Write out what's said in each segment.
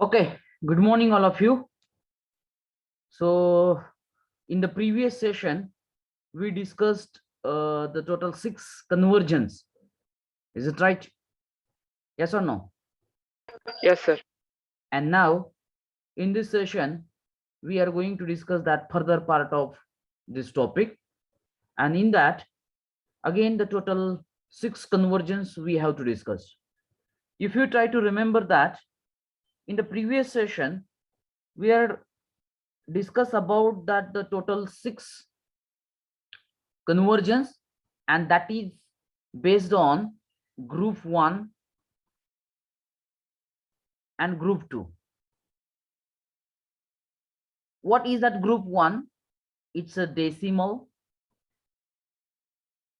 Okay, good morning, all of you. So, in the previous session, we discussed the total 6 conversions. Is it right? Yes or no? Yes, sir. And now, in this session, we are going to discuss that further part of this topic. And in that, again, the total 6 conversions we have to discuss. If you try to remember that, in the previous session, we are discuss about that the total 6 convergence, and that is based on group 1 and group 2. What is that group 1? It's a decimal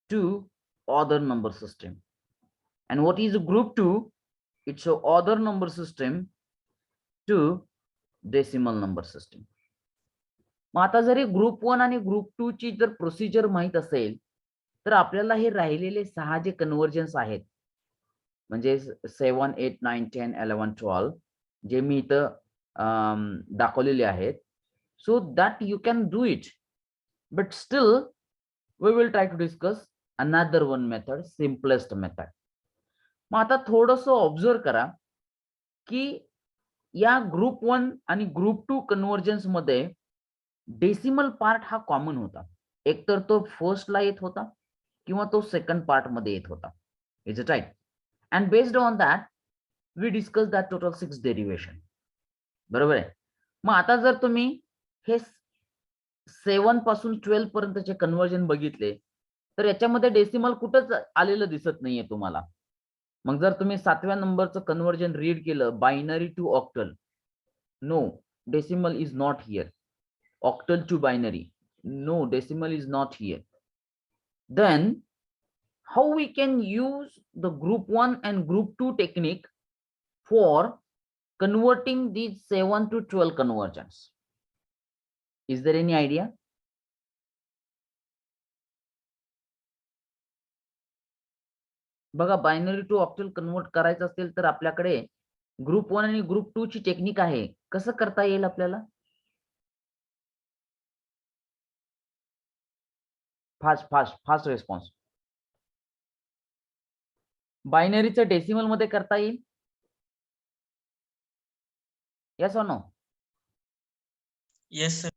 to other number system. And what is group 2? It's a other number system to decimal number system. मग आता जरी group 1 आणि group 2 ची जर procedure माहित असेल तर आपल्याला हे राहिलेले 6 जे कन्वर्जन्स आहेत म्हणजे 7, 8, 9, 10, 11, 12 जे मी इथं दाखवलेले आहेत. So that you can do it, but still we will try to discuss another one method, simplest method. मग आता थोडंसं ऑब्झर्व करा की या ग्रुप 1 आणि ग्रुप 2 कन्वर्जन्स मध्ये डेसिमल पार्ट हा कॉमन होता. एकतर तो फर्स्टला येत होता किंवा तो सेकंड पार्ट मध्ये येत होता. Is it right? And based on that we discuss that total 6 derivation. बरोबर आहे. मग आता जर तुम्ही हे 7 पासून 12 पर्यंतचे कन्वर्जन बघितले तर याच्यामध्ये डेसिमल कुठंच आलेलं दिसत नाहीये तुम्हाला. मग जर तुम्ही 7व्या नंबरचं कन्वर्जन रीड केलं, binary to octal, no, decimal is not here. Octal to binary, no, decimal is not here. Then how we can use the group 1 and group 2 technique for converting these 7 to 12 conversions? Is there any idea? बघा, binary to octal convert करायचं असेल तर आपल्याकडे group 1 आणि group 2 ची technique आहे. कसं करता येईल आपल्याला? Fast response. बायनरीचं डेसिमल मध्ये करता येईल? यस और नो? Yes sir.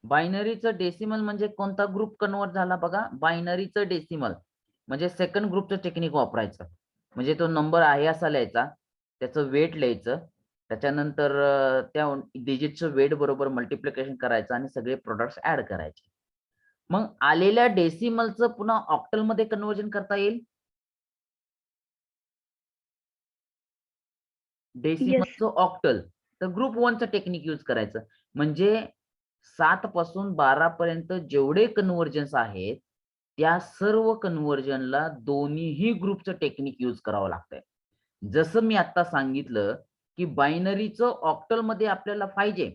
बायनरीचं डेसिमल म्हणजे कोणता ग्रुप कन्वर्ट झाला बघा. बायनरीचं डेसिमल म्हणजे सेकंड ग्रुपचं टेक्निक वापरायचं. म्हणजे तो नंबर आहे असा लिहायचा, त्याचं वेट लिहायचं, त्याच्यानंतर त्या डिजिटचं वेट बरोबर मल्टिप्लिकेशन करायचं आणि सगळे प्रोडक्ट्स ऍड करायचे. मग आलेल्या डेसिमलचं पुन्हा ऑक्टल मध्ये कन्वर्जन करता येईल? डेसिमलचं ऑक्टल तर ग्रुप 1चं टेक्निक यूज करायचं. म्हणजे 7 पासून 12 पर्यंत जेवढे कन्वर्जन्स आहेत त्या सर्व कन्वर्जनला दोन्हीही ग्रुपचं टेक्निक यूज करावं लागतंय. जसं मी आता सांगितलं की बायनरीचं ऑक्टल मध्ये आपल्याला पाहिजे,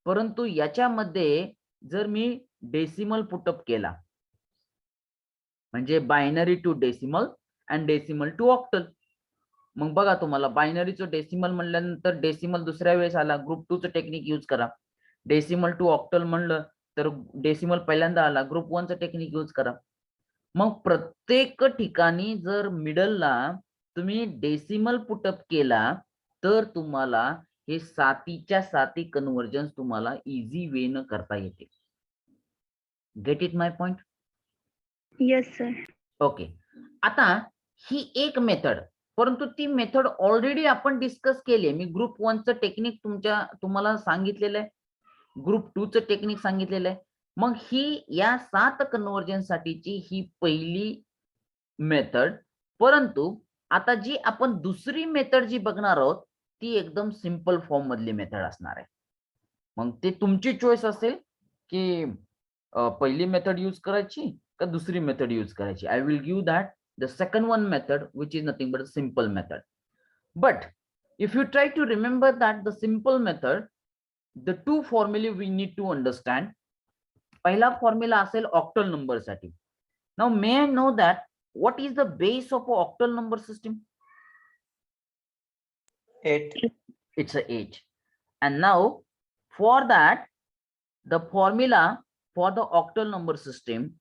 परंतु याच्यामध्ये जर मी डेसिमल पुटअप केला म्हणजे binary to decimal and decimal to octal, मग बघा तुम्हाला बायनरीचं डेसिमल म्हणल्यानंतर डेसिमल दुसऱ्या वेळेस आला, ग्रुप 2चं टेक्निक यूज करा. डेसिमल टू ऑक्टल म्हणलं तर डेसिमल पहिल्यांदा आला, ग्रुप 1चं टेक्निक यूज करा. मग प्रत्येक ठिकाणी जर मिडलला तुम्ही डेसिमल पुटअप केला तर तुम्हाला हे 7च्या 7 कन्वर्जन्स तुम्हाला इझी वे न करता येते. Get it my point? Yes sir. Okay. आता ही एक मेथड, परंतु ती मेथड ऑलरेडी आपण डिस्कस केली आहे. मी ग्रुप 1चं टेक्निक तुम्हाला सांगितलेलं आहे, ग्रुप 2चं टेक्निक सांगितलेलं आहे. मग ही या 7 कन्वर्जन साठीची ही पहिली मेथड. परंतु आता जी आपण दुसरी मेथड जी बघणार आहोत ती एकदम सिंपल फॉर्म मधली मेथड असणार आहे. मग ते तुमची चॉईस असेल की पहिली मेथड यूज करायची का दुसरी मेथड यूज करायची. I will give that the second one method, which is nothing but a simple method. But if you try to remember that the simple method, the two formulae we need to understand. पहिला formula असेल octal number साठी. Now may I know that what is the base of a octal number system? 8. It's a 8. And now for that, the formula for the octal number system,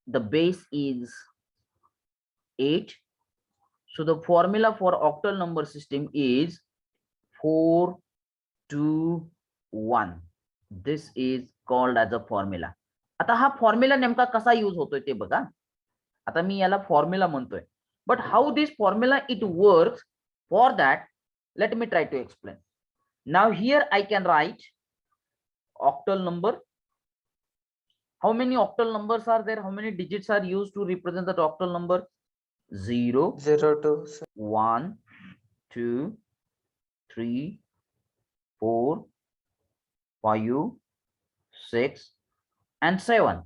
the base is 8. So the formula for octal number system is 4, 2, 1. This is called as a formula. आता हा formula नेमका कसा use होतोय ते बघा. आता मी याला formula म्हणतोय, but how this formula it works, for that let me try to explain. Now here I can write octal number. How many octal numbers are there? How many digits are used to represent the octal number? 0, 0 to 1, 2, 3, 4, 5, 6, and 7.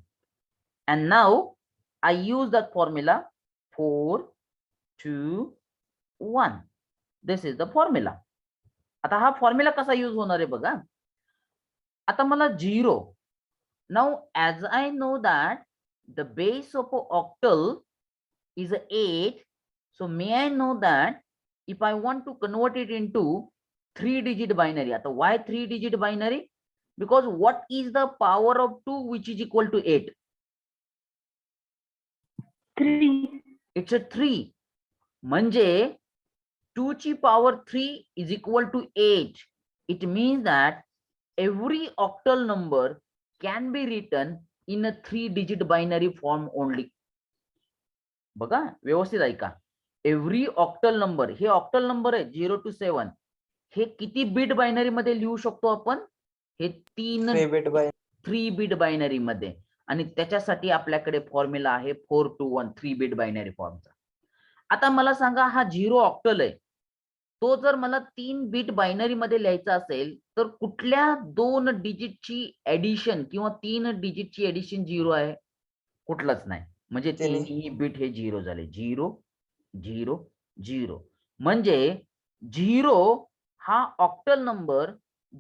And now I use that formula 4, 2, 1. This is the formula. आता हा formula कसा use होणार आहे बघा. आता मला 0. Now as I know that the base of an octal is 8, so may I know that if I want to convert it into 3-digit binary, आता why 3-digit binary? Because what is the power of 2 which is equal to 8? 3. It's a 3. म्हणजे 2 ची power 3 is equal to 8. It means that every octal number can be written in a 3-digit binary form only. बघा व्यवस्थित ऐका. Every octal number, हे octal number आहे 0 to 7, हे किती bit binary मध्ये लिहू शकतो आपण? हे 3 बिट बायनरी मध्ये. आणि त्याच्यासाठी आपल्याकडे फॉर्म्युला आहे 4 to 1 3 बिट बायनरी फॉर्मचा. आता मला सांगा, हा 0 ऑक्टल आहे, तो जर मला 3 बिट बायनरी मध्ये लिहायचा असेल तर कुठल्या 2 डिजिटची ऍडिशन किंवा 3 डिजिटची ऍडिशन 0 आहे? कुठलाच नाही. म्हणजे तिन्ही बिट हे 0 झाले. 0 0 0. म्हणजे 0 हा ऑक्टल नंबर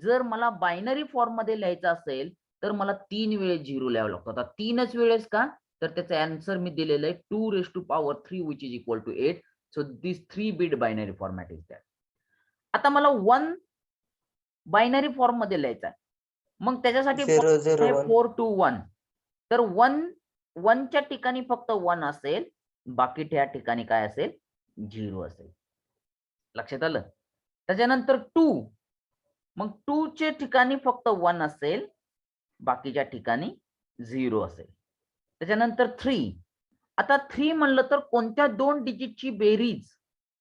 जर मला बायनरी फॉर्म मध्ये लिहायचा असेल तर मला 3 वेळेस 0 लिहावं लागतं. आता 3च वेळेस का? तर त्याचा आन्सर मी दिलेलं आहे 2⁻³ which is equal to 8. So this 3 bit binary format is that. आता मला 1 बायनरी फॉर्म मध्ये लिहायचा आहे, मग त्याच्यासाठी 4 to 1. तर 1 च्या ठिकाणी फक्त 1 असेल, बाकी त्या ठिकाणी काय असेल? 0 असेल. लक्षात आलं? त्याच्यानंतर 2, मग 2 च्या ठिकाणी फक्त 1 असेल, बाकीच्या ठिकाणी 0 असेल. त्याच्यानंतर 3. आता 3 म्हणलं तर कोणत्या 2 डिजिटची बेरीज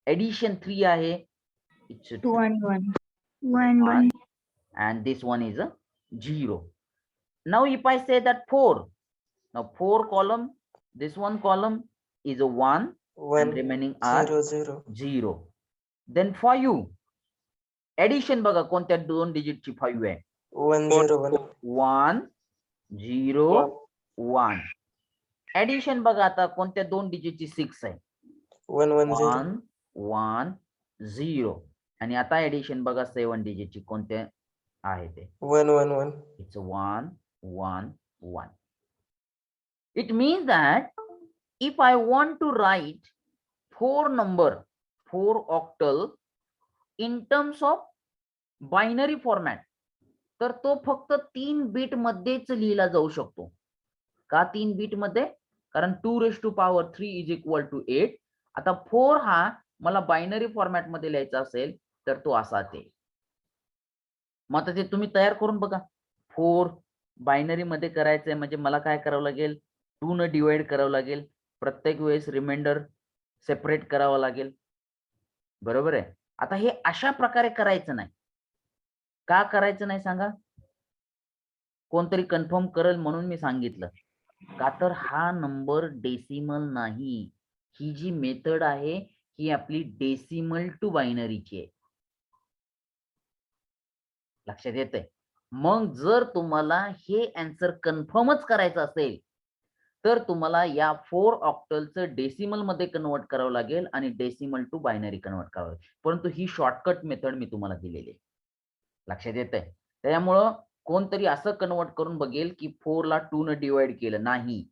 एडिशन 3 आहे? It's 2 and 1. 1 1. And this one is a 0. Now if I say that 4, now 4 column, this one column is a 1 and remaining are 0. Then 5, addition बघा कोणत्या 2 डिजिटची 5 आहे? 1 0 1 0 1. ऍडिशन बघा आता कोणत्या 2 डिजिटची 6 आहे? 1 1 1 1 0. आणि आता ऍडिशन बघा 7 डिजिटची कोणत्या आहे ते? 1 1 1. It's 1 1 1. It means that if I want to write 4 octal in terms of binary format, तर तो फक्त 3 बिट मध्येच लिहिला जाऊ शकतो. का 3 बिट मध्ये? कारण 2⁻³ is equal to 8. आता 4 हा मला बायनरी फॉर्मॅट मध्ये लिहायचा असेल तर तो असाच आहे. मग आता ते तुम्ही तयार करून बघा. 4 बायनरी मध्ये करायचंय म्हणजे मला काय करावं लागेल? 2 न डिवाइड करावं लागेल. प्रत्येक वेळेस रिमाइंडर सेपरेट करावं लागेल. बरोबर आहे. आता हे अशा प्रकारे करायचं नाही. का करायचं नाही सांगा? कोणतरी कन्फर्म करेल म्हणून मी सांगितलं. का तर हा नंबर डेसिमल नाही. ही जी मेथड आहे ही आपली डेसिमल टू बायनरीची आहे. लक्षात येतंय? मग जर तुम्हाला हे आन्सर कन्फर्मच करायचं असेल तर तुम्हाला या 4 ऑक्टलचं डेसिमल मध्ये कन्वर्ट करावं लागेल आणि डेसिमल टू बायनरी कन्वर्ट करावं लागेल. परंतु ही शॉर्टकट मेथड मी तुम्हाला दिलेली आहे. लक्षात येतंय? त्यामुळं कोणतरी असं कन्वर्ट करून बघेल की 4 ला 2 न डिवाइड केलं नाही.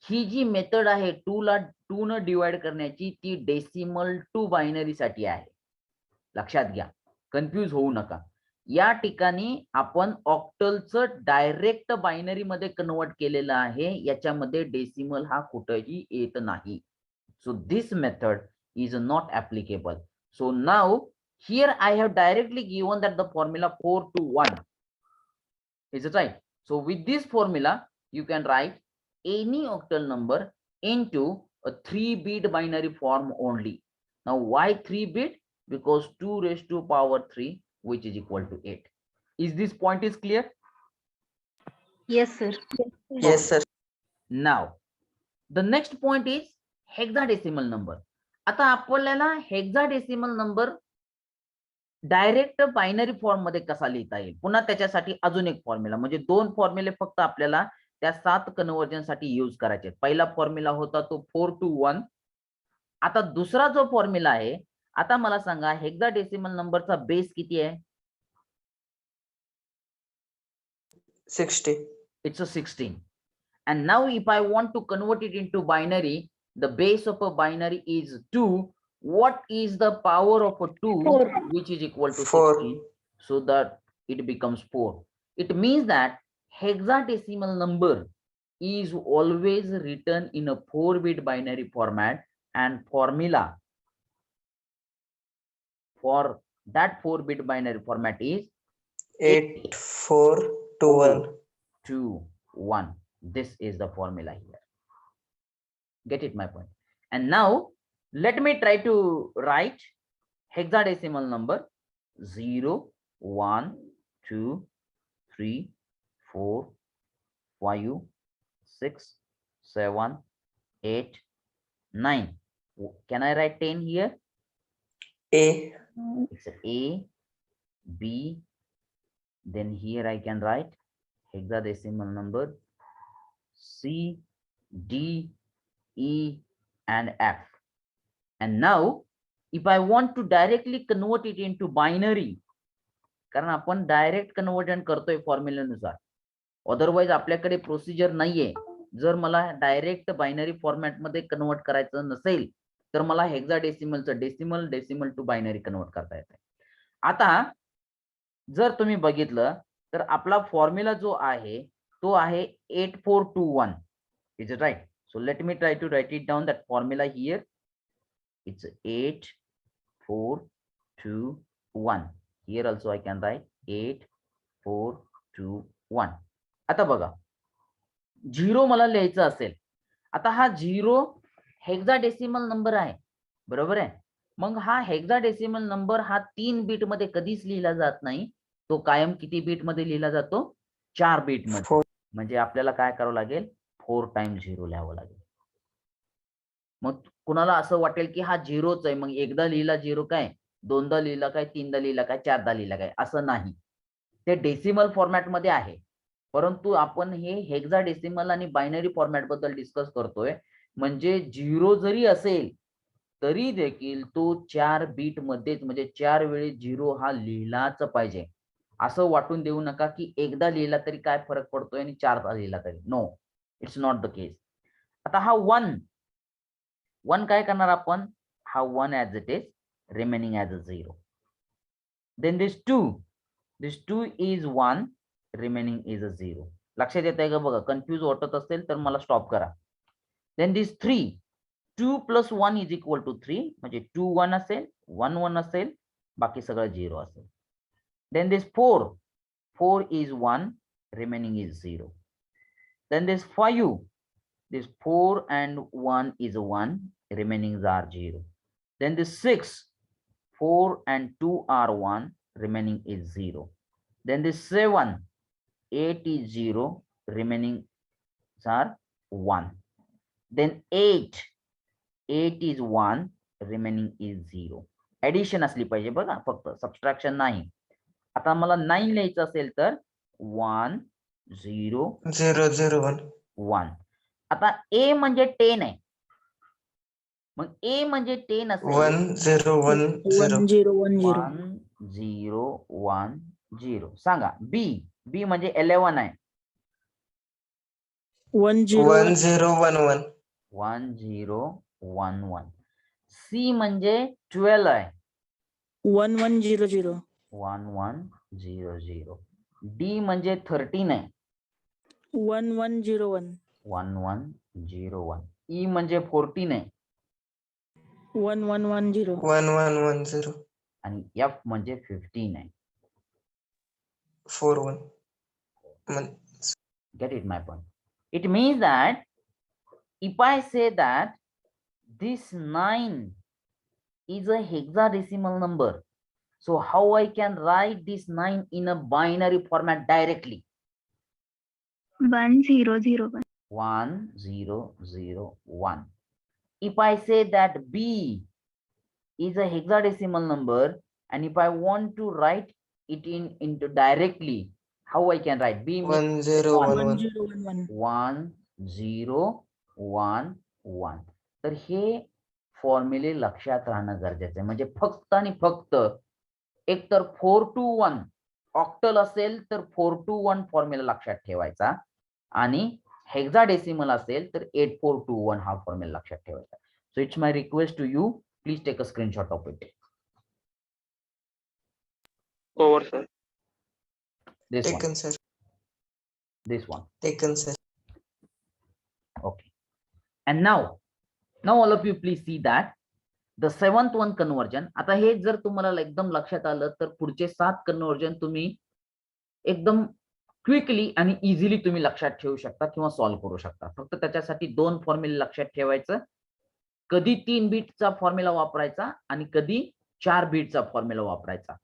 ही जी मेथड आहे 2 ला 2 न डिवाइड करण्याची ती डेसिमल टू बायनरी साठी आहे. लक्षात घ्या, कन्फ्यूज होऊ नका. या ठिकाणी आपण ऑक्टलचं डायरेक्ट बायनरी मध्ये कन्वर्ट केलेलं आहे, याच्यामध्ये डेसिमल हा कुठेही येत नाही. So this method is not applicable. So now here I have directly given that the formula 4 to 1. Is it right? So with this formula you can write any octal number into a 3-bit binary form only. Now why 3-bit? Because 2 raised to power 3, which is equal to 8. Is this point is clear? Yes, sir. Yes, sir. Now the next point is hexadecimal number. आता आपल्याला hexadecimal number direct binary form मध्ये कसा लिहिता येईल, पुन्हा त्याच्यासाठी अजून एक फॉर्म्युला, म्हणजे 2 फॉर्म्युले फक्त आपल्याला त्या 7 कन्वर्जन साठी यूज करायचे. पहिला फॉर्म्युला होता तो 4 to 1. आता दुसरा जो फॉर्म्युला आहे, आता मला सांगा हेक्साडेसिमल नंबरचा बेस किती आहे? 60. It's a 16. And now if I want to convert it into binary, the base of a binary is 2. What is the power of a 2? 4. Which is equal to 4. 16, so that it becomes 4. It means that hexadecimal number is always written in a 4-bit binary format, and formula for that 4-bit binary format is 8, 4, 2, 1. 2, 1. This is the formula here. Get it my point? And now let me try to write hexadecimal number 0, 1, 2, 3, 4, 5, 6, 7, 8, 9. Can I write 10 here? A. It's A, B. Then here I can write hexadecimal number C, D, E, and F. And now if I want to directly convert it into binary, कारण आपण direct conversion करतोय फॉर्म्युल्यानुसार, otherwise आपल्याकडे procedure नाहीये. जर मला direct binary format मध्ये convert करायचं नसेल तर मला हेक्साडेसिमलचं डेसिमल टू बायनरी कन्वर्ट करता येते. आता जर तुम्ही बघितलं तर आपला फॉर्म्युला जो आहे तो आहे 8421. Is it right? So let me try to write it down, that formula here. It's 8, 4, 2, 1. Here also I can write 8, 4, 2, 1. आता बघा 0 मला लिहायचं असेल, आता हा 0 हेक्साडेसिमल नंबर आहे, बरोबर आहे. मग हा हेक्साडेसिमल नंबर हा 3 बीट मध्ये कधीच लिहिला जात नाही, तो कायम किती बीट मध्ये लिहिला जातो? 4 बीट मध्ये. 4. म्हणजे आपल्याला काय करावं लागेल? 4 times 0 लिहावं लागेल. मग कुणाला असं वाटेल की हा 0च आहे, मग एकदा लिहिला 0 काय, दोनदा लिहिला काय, तीनदा लिहिला काय, चारदा लिहिला काय, असं नाही. ते डेसिमल फॉर्मॅट मध्ये आहे, परंतु आपण हे हेक्साडेसिमल आणि बायनरी फॉर्मॅट बद्दल डिस्कस करतोय. म्हणजे 0 जरी असेल तरी देखील तो 4 बीट मध्येच, म्हणजे 4 वेळी 0 हा लिहिलाच पाहिजे. असं वाटून देऊ नका की एकदा लिहिला तरी काय फरक पडतोय आणि 4दा लिहिला तरी. No, it's not the case. आता हा 1 काय करणार आपण? हा 1 as it is, remaining as a 0. Then this 2 is 1, remaining is a 0. लक्षात येतंय का? बघा, कन्फ्यूज वाटत असेल तर मला स्टॉप करा. Then this 3, 2 + 1 is equal to 3, म्हणजे 2 1 असेल, 1 1 असेल, बाकी सगळं 0 असेल. Then this 4 is 1, remaining is 0. Then this 5, this 4 and 1 is 1, remainings are 0. Then this 6, 4 and 2 are 1, remaining is 0. Then this 7, 8 is 0, remainings are 1. Then 8 is 1, remaining is 0. Addition असली पाहिजे बघा, फक्त सबट्रॅक्शन नाही. आता मला 9 लिहायचं असेल तर 1 0 0, 0, 1. 1. आता A म्हणजे 10 आहे, मग A म्हणजे 10 असेल 1, 0, 1, 0. 1 0 1 0. 1 0 1 0. सांगा B म्हणजे 11 आहे. 1 0 1, 0, 1, 1. 1 0 1 1. C म्हणजे 12 आहे. 1 1 0 0. 1 1 0 0. D म्हणजे 13 आहे. 1101. 1101. E म्हणजे 14 आहे 1110. 1110. आणि F म्हणजे 15 आहे. 41. Get it my point? It means that if I say that this 9 is a hexadecimal number, so how I can write this 9 in a binary format directly? 1001. 1001. If I say that B is a hexadecimal number, and if I want to write it into directly, how I can write? B means 1011. 1011. 1011. तर हे फॉर्म्युले लक्षात राहणं गरजेचं आहे. म्हणजे फक्त आणि फक्त एक तर 4 to 1 ऑक्टल असेल तर 4 to 1 फॉर्म्युला लक्षात ठेवायचा, आणि हेक्साडेसिमल असेल तर 8421 हा फॉर्म्युला लक्षात ठेवायचा. So it's my request to you, please take a screenshot of it. Over, sir. This one, Taken, sir. this one. Taken, sir. Okay. And now all of you please see that the 7th one conversion. आता हे जर तुम्हाला एकदम लक्षात आलं तर पुढचे 7 conversion तुम्ही एकदम क्विकली आणि इझिली तुम्ही लक्षात ठेवू शकता किंवा सॉल्व्ह करू शकता. फक्त त्याच्यासाठी 2 फॉर्म्युले लक्षात ठेवायचं. कधी 3 बीटचा फॉर्म्युला वापरायचा आणि कधी 4 बीटचा फॉर्म्युला वापरायचा.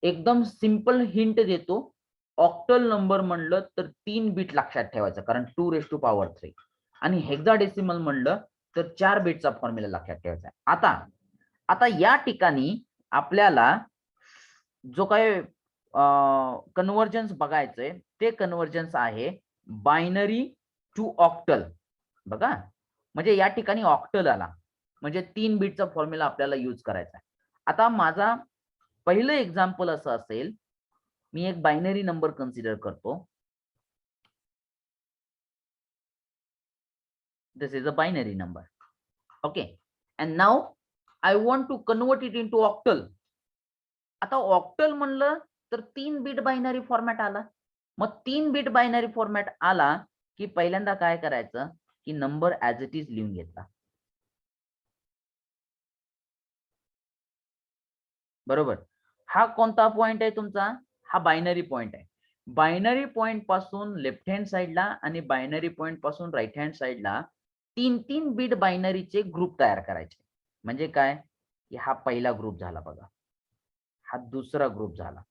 एकदम सिंपल हिंट देतो. ऑक्टल नंबर म्हणलं तर 3 बीट लक्षात ठेवायचं, कारण 2⁻³ आणि हेक्साडेसिमल म्हणलं तर 4 बीटचा फॉर्म्युला लक्षात ठेवायचा. आता या ठिकाणी आपल्याला जो काय कन्वर्जन्स बघायचंय ते कन्वर्जन्स आहे बायनरी टू ऑक्टल. बघा, म्हणजे या ठिकाणी ऑक्टल आला म्हणजे 3 बीटचा फॉर्म्युला आपल्याला यूज करायचा आहे. आता माझा पहिलं एक्झाम्पल असं असेल, मी एक बायनरी नंबर कन्सिडर करतो. This is a binary number. Okay, and now I want to convert it into octal. आता ऑक्टल म्हणलं तर 3 बीट बायनरी फॉर्मॅट आला. मग 3 बीट बायनरी फॉर्मॅट आला की पहिल्यांदा काय करायचं की नंबर ऍज इट इज लिहून घेतला. बरोबर. हा कोणता पॉइंट आहे तुमचा? हा बायनरी पॉइंट आहे. बायनरी पॉइंट पासून लेफ्ट हँड साइडला आणि बायनरी पॉइंट पासून राईट हँड साइडला 3 बीट बायनरीचे ग्रुप तयार करायचे. म्हणजे काय की हा पहिला ग्रुप झाला बघा, हा दुसरा ग्रुप झाला.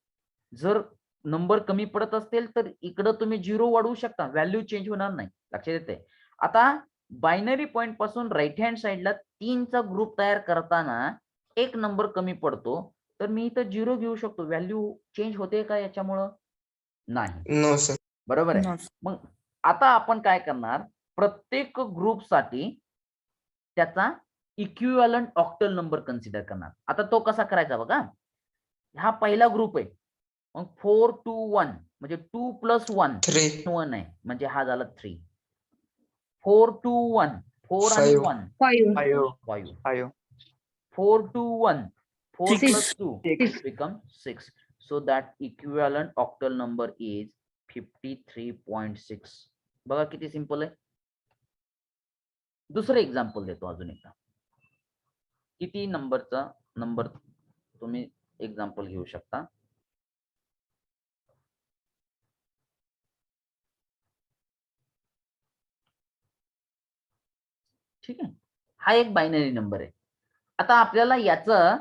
जर नंबर कमी पडत असतील तर इकडं तुम्ही 0 वाढवू शकता, व्हॅल्यू चेंज होणार नाही. लक्षात येते? आता बायनरी पॉइंट पासून राईट हँड साइडला 3चा ग्रुप तयार करताना एक नंबर कमी पडतो, तर मी इथं 0 घेऊ शकतो. व्हॅल्यू चेंज होते का याच्यामुळं? नाही. No, sir. बरोबर आहे. मग आता आपण काय करणार, प्रत्येक ग्रुपसाठी त्याचा इक्विव्हॅलंट ऑक्टल नंबर कन्सिडर करणार. आता तो कसा करायचा बघा. हा पहिला ग्रुप आहे, मग 4 to 1 म्हणजे 2 + 1 3. 1 आहे, म्हणजे हा झाला 3. 4 to 1 4 आणि 5. 1 5. 5. 5. 4 to 1 4 Six. plus 2 become 6. So that equivalent octal number is 53.6. बघा किती सिंपल आहे. दुसरं एक्झाम्पल देतो अजून एकदा. किती नंबरचा नंबर तुम्ही एक्झाम्पल घेऊ शकता. ठीक आहे, हा एक बायनरी नंबर आहे. आता आपल्याला याचं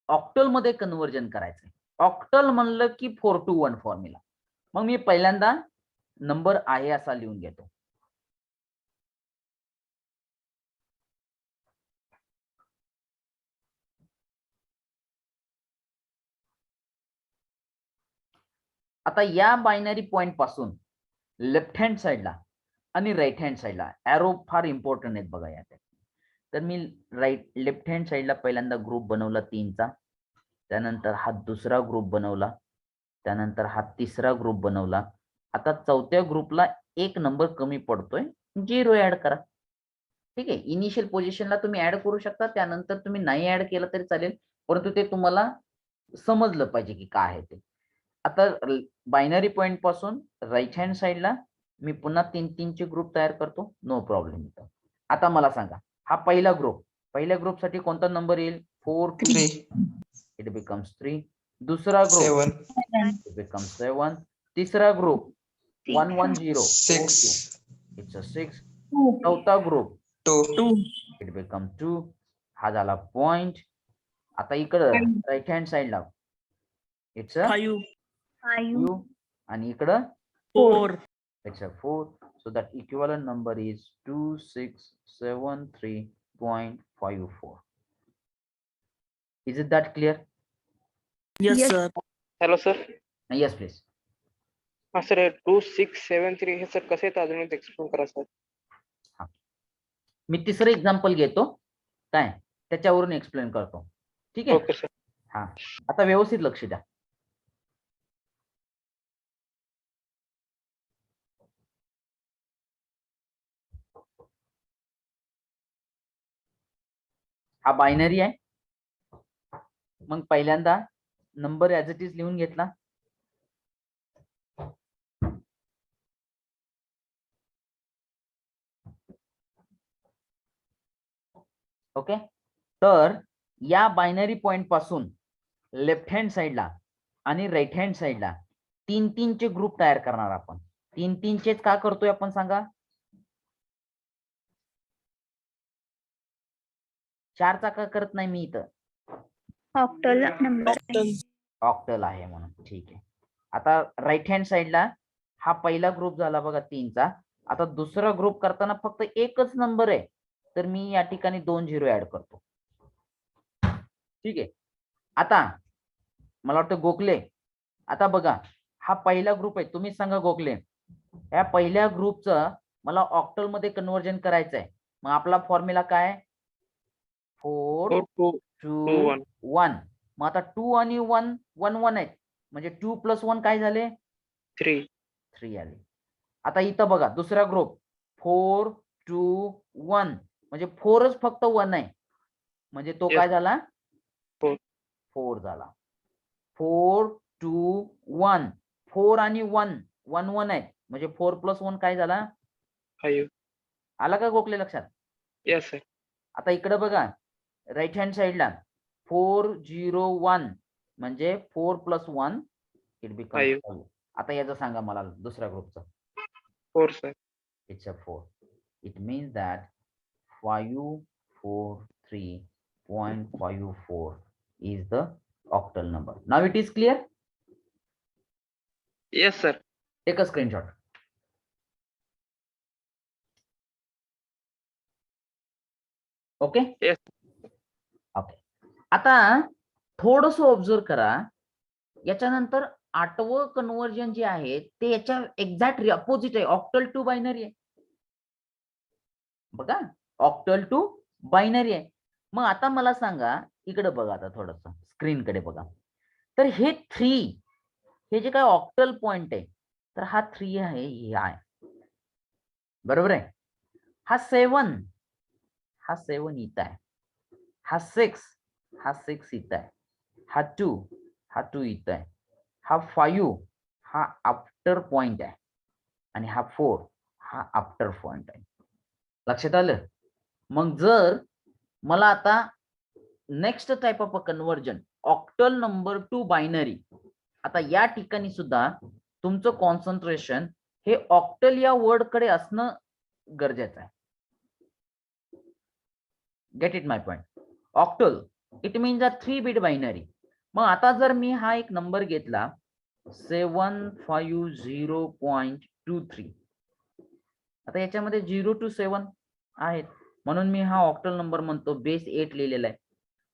ऑक्टल मध्ये कन्वर्जन करायचंय. ऑक्टल म्हणलं की 4 to 1 फॉर्म्युला. मग मी पहिल्यांदा नंबर आहे असा लिहून घेतो. आता या बायनरी पॉइंट पासून लेफ्ट हँड साइडला आणि राईट हँड साइडला एरो फार इम्पॉर्टंट आहेत बघा यात. तर मी लेफ्ट हँड साइडला पहिल्यांदा ग्रुप बनवला 3चा, त्यानंतर हा दुसरा ग्रुप बनवला, त्यानंतर हा तिसरा ग्रुप बनवला. आता चौथ्या ग्रुपला एक नंबर कमी पडतोय, 0 ऍड करा. ठीक आहे, इनिशियल पोझिशनला तुम्ही ऍड करू शकता, त्यानंतर तुम्ही नाही ऍड केलं तरी चालेल, परंतु ते तुम्हाला समजलं पाहिजे की काय आहे ते. आता बायनरी पॉइंट पासून राईट हँड साइडला मी पुन्हा 3 चे ग्रुप तयार करतो, नो प्रॉब्लेम. आता मला सांगा, हा पहिला ग्रुप, पहिल्या ग्रुप साठी कोणता नंबर येईल? 4 2, 3 इट बिकम्स 3. दुसरा ग्रुप 7 इट बिकम्स 7. तिसरा ग्रुप 1 1 0 6 इट्स अ 6. चौथा ग्रुप 2 इट बिकम 2. हा झाला पॉइंट. आता इकडं राईट हँड साइडला इट्स अ 5 5 आणि इकडं 4 it's a 4. So that equivalent number is 2673.54. Is it that clear? yes Yes. sir hello sir. Yes, please. हा सर 2673 हे सर कसे आहेत अजून एक्सप्लेन करा सर. मी तिसरं एक्झाम्पल घेतो, काय त्याच्यावरून एक्सप्लेन करतो. ठीक आहे. Okay sir. हा, आता व्यवस्थित लक्ष द्या. हा बायनरी आहे. मग पहिल्यांदा नंबर ऍज इट इज लिहून घेतला. ओके. तर या बायनरी पॉइंट पासून लेफ्ट हँड साइडला आणि राईट हँड साइडला 3 चे ग्रुप तयार करणार आपण. 3 चेच का करतोय आपण सांगा? 4चा का करत नाही मी इथं? ऑक्टल नंबर ऑक्टल आहे म्हणून. ठीक आहे. आता राईट हँड साइडला हा पहिला ग्रुप झाला बघा 3चा. आता दुसरा ग्रुप करताना फक्त एकच नंबर आहे, तर मी या ठिकाणी 2 0 ऍड करतो. ठीक आहे. आता मला वाटतं गोखले, आता बघा हा पहिला ग्रुप आहे. तुम्ही सांगा गोखले, या पहिल्या ग्रुपचं मला ऑक्टल मध्ये कन्व्हर्जन करायचं आहे. मग आपला फॉर्म्युला काय? 4 2 2 2 1 1. मग आता 2 आणि 1 1 1 आहेत, म्हणजे 2 + 1 काय झाले? 3 3 आले. आता इथं बघा दुसरा ग्रुप 4 2 1, म्हणजे 4च फक्त 1 आहे, म्हणजे तो Yes. काय झाला? 4 4 झाला. 4 2 1, 4 आणि 1 1 1 आहेत, म्हणजे 4 + 1 काय झाला? 5 आला का गोखले लक्षात? Yes sir. आता इकडे बघा राईट हँड साइडला 4 0 1, म्हणजे 4 + 1 इट बिकम 5. आता याचं सांगा मला दुसऱ्या ग्रुपचं. 4 sir. It's a 4. It means that 543.54 is the octal number. Now it is clear? Yes sir. Take a screenshot. Okay? Yes. Okay. आता थोडस ऑब्झर्व करा. याच्यानंतर 8वं कन्व्हर्जन जे आहे ते याच्या एक्झॅक्ट अपोजिट आहे. ऑक्टल टू बायनरी आहे. बघा, ऑक्टल टू बायनरी आहे. मग आता मला सांगा, इकडे बघा, आता थोडस स्क्रीनकडे बघा. तर हे 3, हे जे काय ऑक्टल पॉइंट आहे, तर हा 3 आहे, हे आहे, बरोबर आहे. हा 7 इथं आहे. हा 6 इथं आहे. हा 2 इथं आहे. हा 5 हा आफ्टर पॉइंट आहे, आणि हा 4 हा आफ्टर पॉइंट आहे. लक्षात आलं? मग जर मला आता next type of a conversion, octal number two binary, आता या ठिकाणी सुद्धा तुमचं कॉन्सन्ट्रेशन हे ऑक्टल या वर्ड कडे असणं गरजेचं आहे. Get it my point? Octal it means a 3-bit binary. मग आता जर मी हा एक नंबर घेतला 750.23, आता याच्यामध्ये 0 to 7 आहेत, म्हणून मी हा ऑक्टल नंबर म्हणतो, बेस 8 लिहिलेला आहे.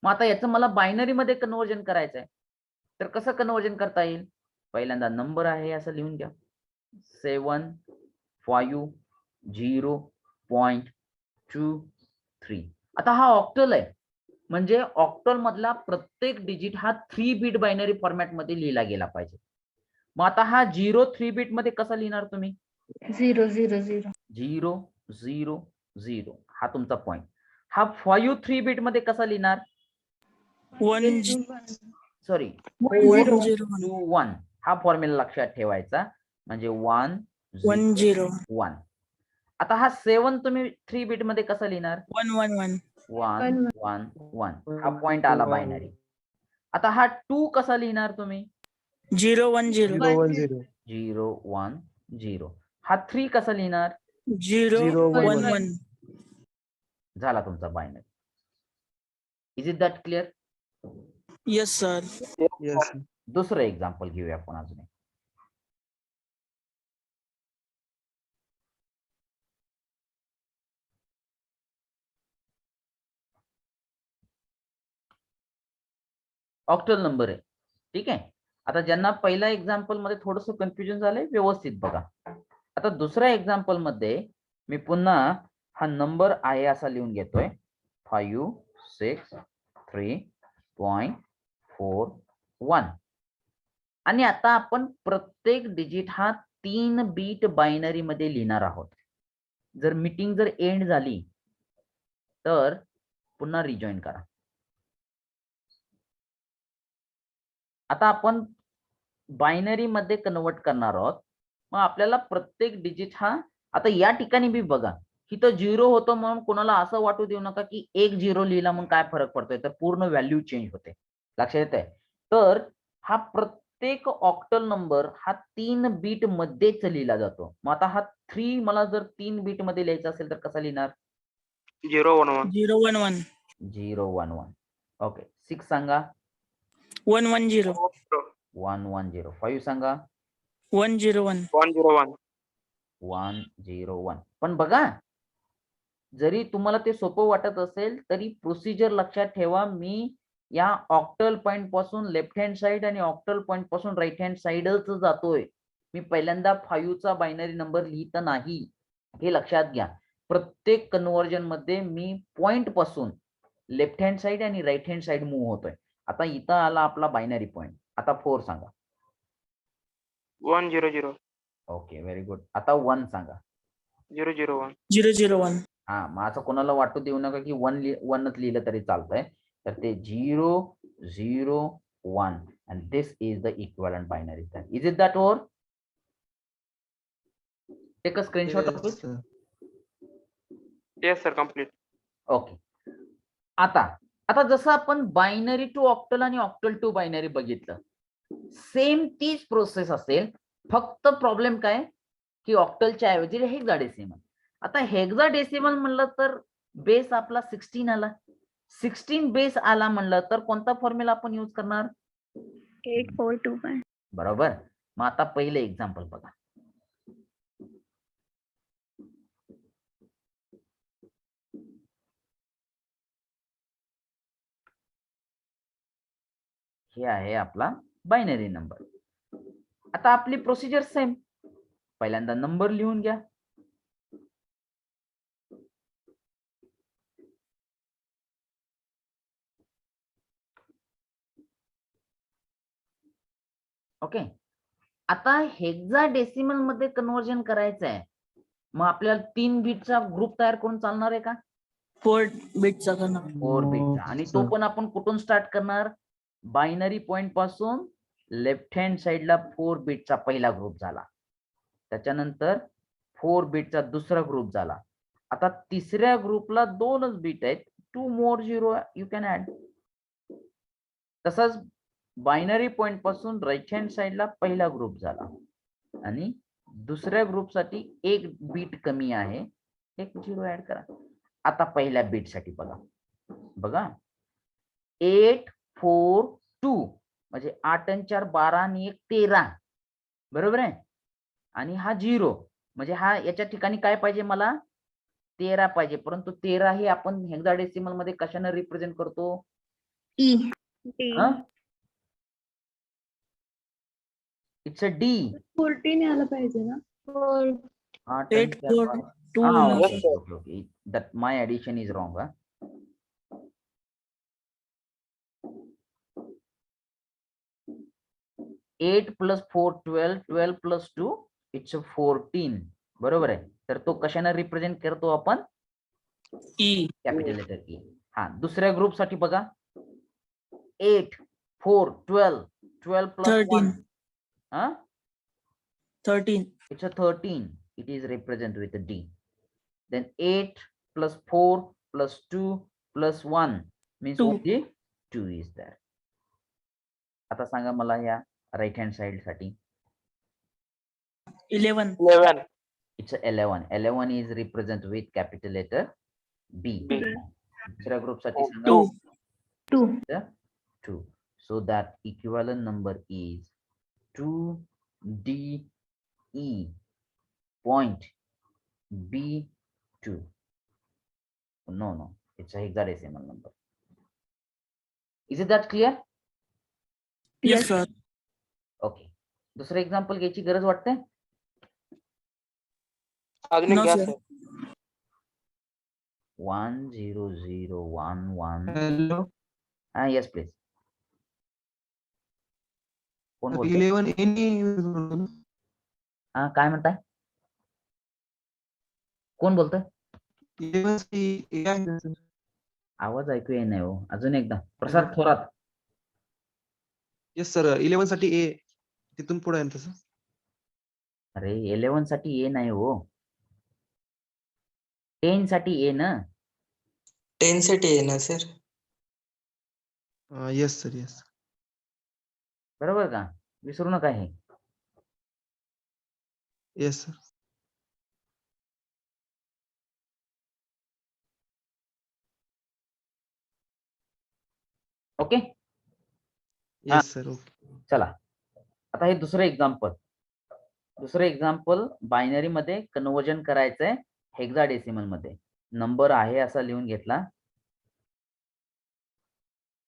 मग आता याचं मला बायनरी मध्ये कन्व्हर्जन करायचं आहे, तर कसं कन्व्हर्जन करता येईल? पहिल्यांदा नंबर आहे असं लिहून घ्या, 750.23. आता हा ऑक्टल आहे, म्हणजे ऑक्टल मधला प्रत्येक डिजिट हा 3-bit बायनरी फॉर्मॅट मध्ये लिहिला गेला पाहिजे. मग आता हा 0 3-bit मध्ये कसा लिहिणार तुम्ही? 0 0 0 0 0 0, हा तुमचा पॉइंट. हा 5 3-bit मध्ये कसा लिहिणार? 1 सॉरी 1 0 2 1, हा फॉर्म्युला लक्षात ठेवायचा, म्हणजे 1 1 0 1. आता हा 7 तुम्ही 3 बिट मध्ये कसा लिहिणार? 1 1 1 1 1 1 हा पॉइंट आला बायनरी. आता हा 2 कसा लिहिणार तुम्ही? 0 1 0 0 1 0. हा 3 कसा लिहिणार? 0 1 1. झाला तुमचा binary. Is it that clear? Yes, sir. दुसरं एक्झाम्पल घेऊया आपण अजून एक. ऑक्टल नंबर आहे, ठीक आहे. आता ज्यांना पहिल्या एक्झाम्पल मध्ये थोडस कन्फ्युजन झालंय, व्यवस्थित बघा. आता दुसऱ्या एक्झाम्पल मध्ये मी पुन्हा हा नंबर आहे असा लिहून घेतोय, 563.41. आणि आता आपण प्रत्येक डिजिट हा 3 बीट बायनरी मध्ये लिहिणार आहोत. जर मीटिंग जर एंड झाली तर पुन्हा रिजॉईन करा. आता आपण बायनरी मध्ये कन्वर्ट करणार आहोत. मग आपल्याला प्रत्येक डिजिट हा, आता या ठिकाणी बी बघा, इथं 0 होतं म्हणून कोणाला असं वाटू देऊ नका की 1 0 लिहिला म्हणून काय फरक पडतोय, तर पूर्ण व्हॅल्यू चेंज होते. लक्षात येतंय? तर हा प्रत्येक ऑक्टल नंबर हा 3 बीट मध्येच लिहिला जातो. मग आता हा 3 मला जर 3 बीट मध्ये लिहायचा असेल तर कसा लिहिणार? 0 1 1. 0 1 1 0 1 1. ओके. 6 सांगा? 1 1 0 1 1 0. 5 सांगा? 1 0 1 1 0 1. 1 0 1. पण बघा, जरी तुम्हाला ते सोपं वाटत असेल तरी प्रोसिजर लक्षात ठेवा. मी या ऑक्टल पॉइंट पासून लेफ्ट हँड साइड आणि ऑक्टल पॉइंट पासून राईट हँड साइडच जातोय. मी पहिल्यांदा 5 चा बायनरी नंबर लिहित नाही, हे लक्षात घ्या. प्रत्येक कन्व्हर्जन मध्ये मी पॉइंट पासून लेफ्ट हँड साइड आणि राईट हँड साइड मूव्ह होतोय. आता इथं आला आपला बायनरी पॉइंट. आता 4 सांगा? 1 0 0. Okay, very good. आता 1 सांगा? 0 0 1. 0 0 1 हा, मग असं कोणाला वाटू देऊ नका की 1च लिहिलं तरी चालतंय. तर ते 0 0 1 and this is the equivalent binary. Is it that or? Take a screenshot of it. Yes, sir. Complete. Okay. आता जसं आपण बायनरी टू ऑक्टल आणि ऑक्टल टू बायनरी बघितलं, सेम तीच प्रोसेस असेल. फक्त प्रॉब्लेम काय की ऑक्टलच्या ऐवजी हेक्साडेसिमल. आता हेक्साडेसिमल म्हणलं तर बेस आपला 16 आला. 16 बेस आला म्हणलं तर कोणता फॉर्म्युला आपण यूज करणार? 8425. बरोबर. मग आता पहिले एक्झाम्पल बघा. हे आहे आपला बायनरी नंबर. आता आपली प्रोसिजर सेम. पहिल्यांदा नंबर लिहून घ्या. ओके. आता हेक्साडेसिमल मध्ये कन्व्हर्जन करायचं आहे. मग आपल्याला 3 बीटचा ग्रुप तयार करून चालणार आहे का? 4 बिटचा करणार. 4 बीटचा. आणि तो पण आपण कुठून स्टार्ट करणार? बायनरी पॉइंट पासून लेफ्ट हँड साइडला 4 बीटचा पहिला ग्रुप झाला. त्याच्यानंतर 4 बीटचा दुसरा ग्रुप झाला. आता तिसऱ्या ग्रुपला 2च बीट आहेत. 2 more 0 यू कॅन ऍड. तसंच बायनरी पॉइंट पासून राईट हँड साइडला पहिला ग्रुप झाला आणि दुसऱ्या ग्रुपसाठी 1 बीट कमी आहे, 1 0 ऍड करा. आता पहिल्या बीट साठी बघा 8 4 2 म्हणजे 8 आणि 4 12 आणि 1 13. बरोबर आहे. आणि हा 0 म्हणजे हा याच्या ठिकाणी काय पाहिजे मला? 13 पाहिजे. परंतु 13 हे आपण हेक्साडेसिमल मध्ये कशाने रिप्रेझेंट करतो? E. It's a D. 14 यायला पाहिजे ना? 8 4 2 Okay. That my addition is wrong. 8 plus 4 12, 12 plus 2 it's a 14. बरोबर आहे. तर तो कशाने रिप्रेझेंट करतो आपण? E. Capital letter E. हा, दुसऱ्या ग्रुप साठी बघा 8 4 12, 12 plus 1 Huh? 13. It's a 13. It is represented with a D. Then 8 plus 4 plus 2 plus 1 means 2. only 2 is there. आता सांगा मला या राईट हँड साइड साठी 11. 11. it's a 11. 11 is represented with capital letter B. B. दुसऱ्या group साठी सांगा 2. 2. 2. So that equivalent number is 2DE point B2. No, it's a hexadecimal number. Is it that clear? Yes, sir. Okay. दुसरं example घ्यायची गरज वाटते? अजून एक No, घ्या sir. Sir. 10011. Hello Yes, please. कोण बोलतोय? 11 एनी काय म्हणताय? कोण बोलतोय? 11 सी आहे सर. आवाज ऐकू येत नाही हो. अजून एकदा. प्रसाद थोरात. येस सर 11 साठी ए तिथून पुढे आहे तसं. अरे 11 साठी ए नाही हो. 10 साठी ए ना. 10 साठी आहे ना सर. Yes sir yes. बरोबर का? विसरू नका हे. Yes sir. Okay. Yes sir okay. चला आता हे दुसरं एक्झाम्पल बायनरी मध्ये कन्वर्जन करायचंय हेक्साडेसिमल मध्ये. नंबर आहे असा लिहून घेतला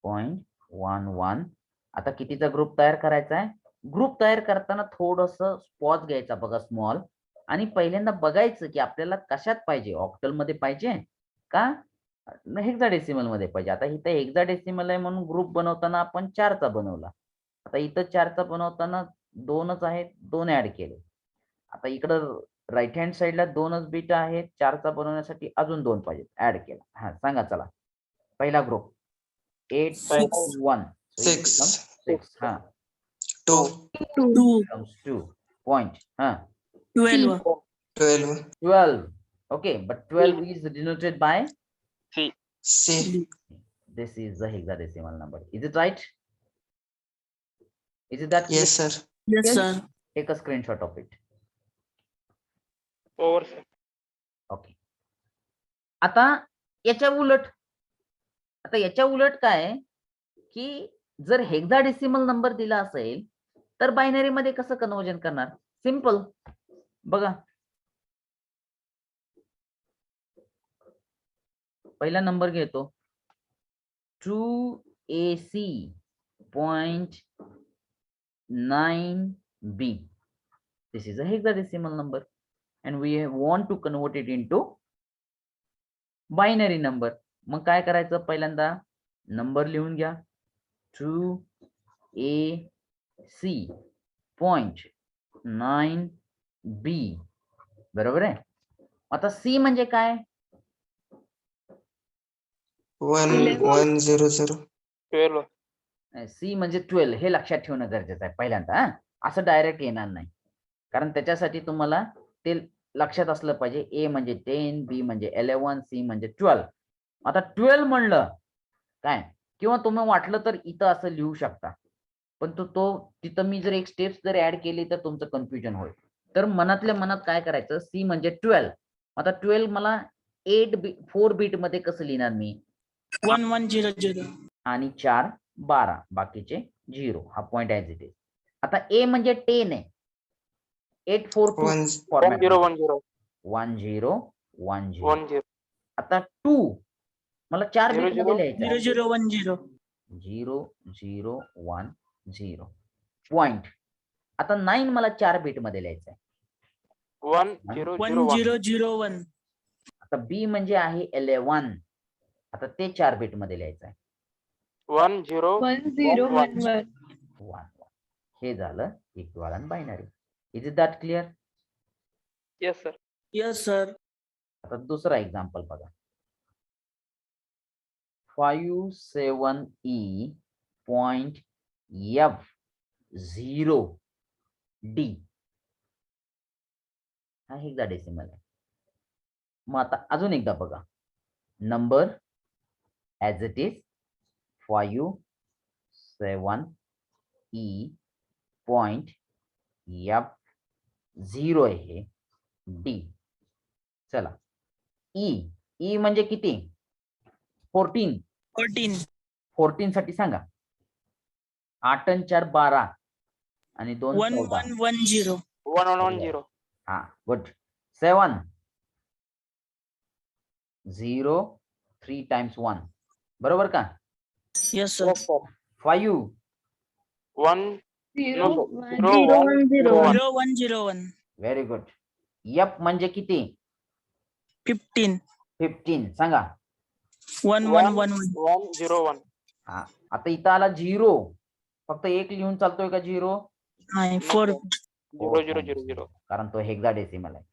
0.11. आता कितीचा ग्रुप तयार करायचा आहे? ग्रुप तयार करताना थोडस पॉज घ्यायचा बघा स्मॉल, आणि पहिल्यांदा बघायचं की आपल्याला कशात पाहिजे, ऑक्टल मध्ये पाहिजे का हेक्साडेसिमल मध्ये पाहिजे. आता इथं हेक्साडेसिमल आहे म्हणून ग्रुप बनवताना आपण 4चा बनवला. आता इथं 4चा बनवताना 2च आहेत, 2 ऍड केले. आता इकडं राईट हँड साइडला 2च बीट आहेत, 4चा बनवण्यासाठी अजून 2 पाहिजेत, ऍड केला. हा सांगा चला. पहिला ग्रुप 8 Six. 1 Six. 6. हा 2 2. comes 2 point. हा 12. 12 12. Okay, but 12 is denoted by C. C. this is the hexadecimal number. Is it right? Is it that clear? Yes sir. Yes, sir. Take a screenshot of it. Over sir. Okay. आता याच्या उलट काय आहे की जर hexadecimal number दिला असेल तर बायनरी मध्ये कसं कन्वर्जन करणार? सिंपल बघा. पहिला नंबर घेतो 2AC.9B. This is a hexadecimal number and we want to convert it into binary number. मग काय करायचं? पहिल्यांदा नंबर लिहून घ्या 2AC.9B. बरोबर आहे. आता सी म्हणजे काय? 1100. 12. सी म्हणजे 12 हे लक्षात ठेवणं गरजेचं आहे पहिल्यांदा. असं डायरेक्ट येणार नाही, कारण त्याच्यासाठी तुम्हाला ते लक्षात असलं पाहिजे. ए म्हणजे 10, बी म्हणजे 11, सी म्हणजे 12. आता 12 म्हणलं काय, किंवा तुम्ही वाटलं तर इथं असं लिहू शकता, पण तिथं मी जर एक स्टेप्स जर ऍड केली तर तुमचं कन्फ्युजन होईल. तर मनातल्या मनात काय करायचं? सी म्हणजे 12. आता 12 मला 4 बीट मध्ये कसं लिहिणार मी? 1100. आणि 4 12, बाकीचे 0. हा पॉइंट ऍज इट इज. आता ए म्हणजे 10 आहे. 842 फॉर्मॅट 1010. 1010. आता 2 मला 4 बीट मध्ये लिहायचं आहे. 0010. 0010 पॉइंट. आता 9 मला 4 बीट मध्ये लिहायचं आहे. 1001. 1001. आता बी म्हणजे आहे 11. आता ते 4 बीट मध्ये लिहायचं आहे. 1011. 1. हे झालं equivalent binary. Is it that clear? Yes sir. Yes, sir. आता दुसरा एक्झाम्पल बघा 57E.F0 डी हा हेक्साडेसिमल आहे. मग आता अजून एकदा बघा, number as it is 5 7 E point F 0 आहे हे डी. चला ई म्हणजे किती? 14. 14. साठी सांगा. 8 आणि 4 12 आणि 2 1 14. 1 1 0. 1110. हा गुड. 7 0 3 times 1 बरोबर का? Yes, sir. Yes, sir. 5 1 Zero, No, zero, one, zero, one. 0 1 0 1. Very good. F म्हणजे किती? 15. 15 सांगा. 1 1 1 1. 101. हा आता इथं आला 0, फक्त एक लिहून चालतोय का 0? नाही 4. 0000. कारण तो हेक्साडेसिमल आहे.